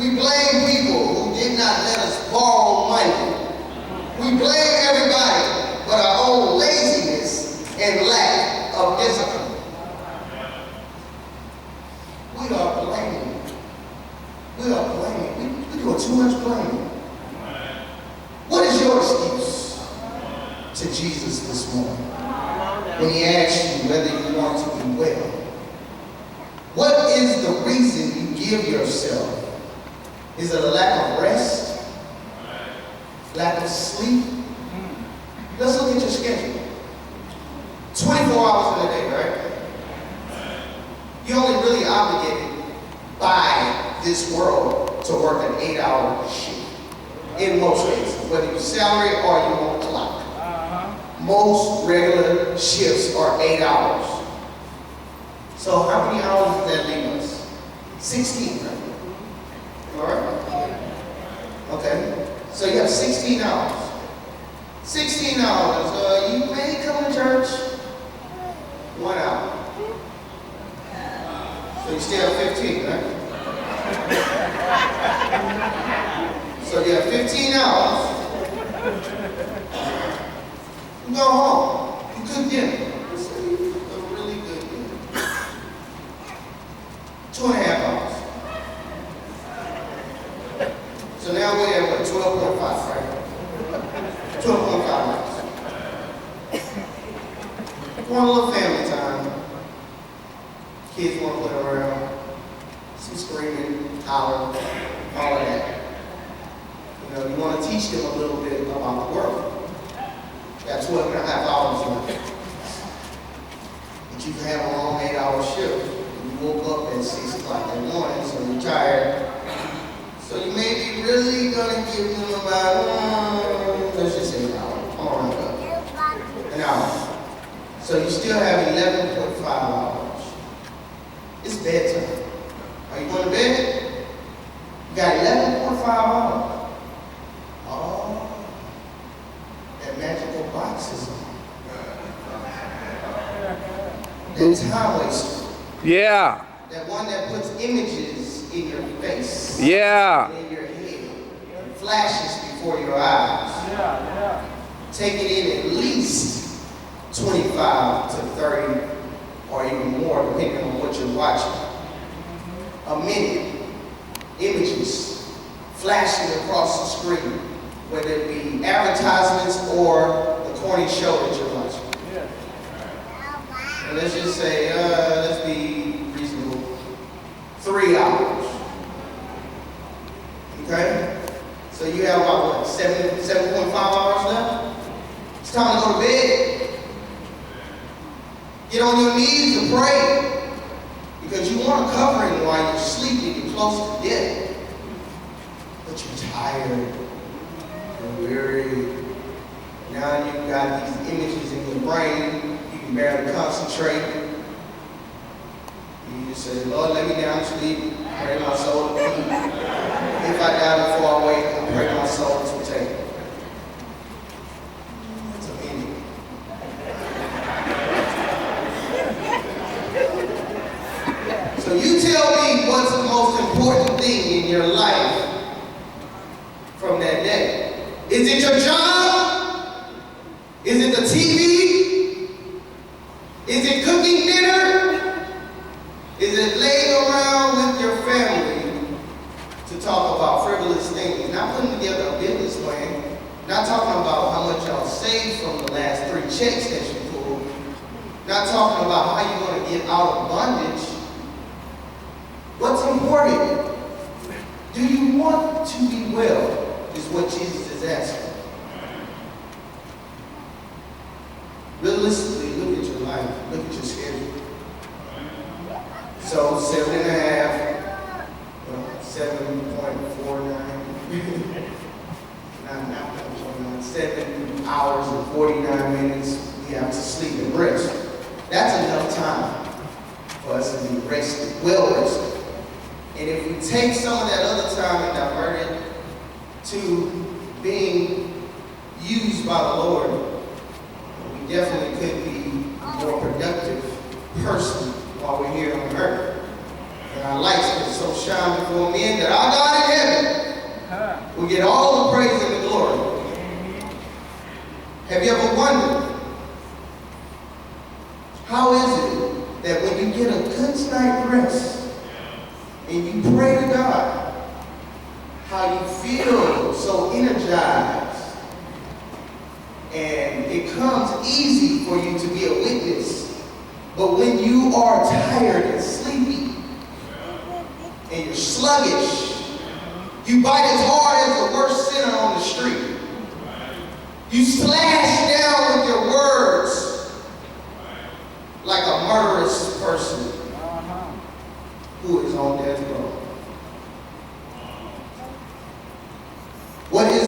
We blame people who did not let us borrow money. We blame everybody but our own laziness and lack of discipline. We are blaming. We are blaming. We're doing too much blaming. What is your excuse to Jesus this morning when he asks you whether you want to be well? What is the reason you give yourself? Is it a lack of rest? Lack of sleep? Let's look at your schedule. 24 hours in a day, right? You're only really obligated by this world to work an 8-hour shift. In most cases, whether you're salary or you on clock. Most regular shifts are 8 hours. So how many hours does that leave us? 16, right? All right? Okay. So you have 16 hours. 16 hours. You may come to church 1 hour. So you still have 15, right? So you have 15 hours. You go home. You cook dinner. A really good dinner. 2.5 hours. So now we're at what? 12.5, right? 12.5 hours. Want a little family time. Kids want to play around. Some screaming, hollering, all of that. You know, you want to teach them a little bit about the world. Got 12.5 hours left. But you can have a long 8-hour shift. You woke up at 6 o'clock in the morning, so you're tired. So you may be really going to give them about, let's just say an hour. An hour. So you still have 11.5 hours. It's bedtime. Are you going to bed? You got 11.5 hours. Oh, that magical box is on. That time waster. Yeah. That one that puts images in your face. Yeah. In your head. And flashes before your eyes. Take it in at least 25 to 30 or even more depending on what you're watching. A minute. Images flashing across the screen, whether it be advertisements or the corny show that you're watching. And let's just say, let's be reasonable, 3 hours. Okay? So you have about what, 7.5 hours left? It's time to go to bed. Get on your knees and pray. Because you want a covering while you're sleeping, you're close to death. But you're tired, you're weary. Now you've got these images in your brain, you can barely concentrate. You just say, Lord, let me down to sleep, pray my soul to peace. If I die before I wake, I pray my soul to take. It's a meaning. So you tell me what's the most important thing in your life from that day. Is it your job? Is it the TV? Is it cooking dinner? Is it laying around with your family to talk about frivolous things? Not putting together a business plan. Not talking about how much y'all saved from the last 3 checks that you pulled. Not talking about how you're going to get out of bondage. What's important? Do you want to be well? Is what Jesus is asking. Realistically, look at your life. Look at your schedule. So 7.5, 7.49, not 7.49, 7 hours and 49 minutes we have to sleep and rest. That's enough time for us to be rested, well rested. And if we take some of that other time and divert it to being used by the Lord, we definitely could be a more productive person while we're here on earth. And our lights can so shine before men that our God in heaven will get all the praise and the glory. Have you ever wondered, how is it that when you get a good night's rest and you pray to God, how you feel so energized and it comes easy for you to be a witness, but when you are tired and sleepy and you're sluggish, you bite as hard as the worst sinner on the street. You slash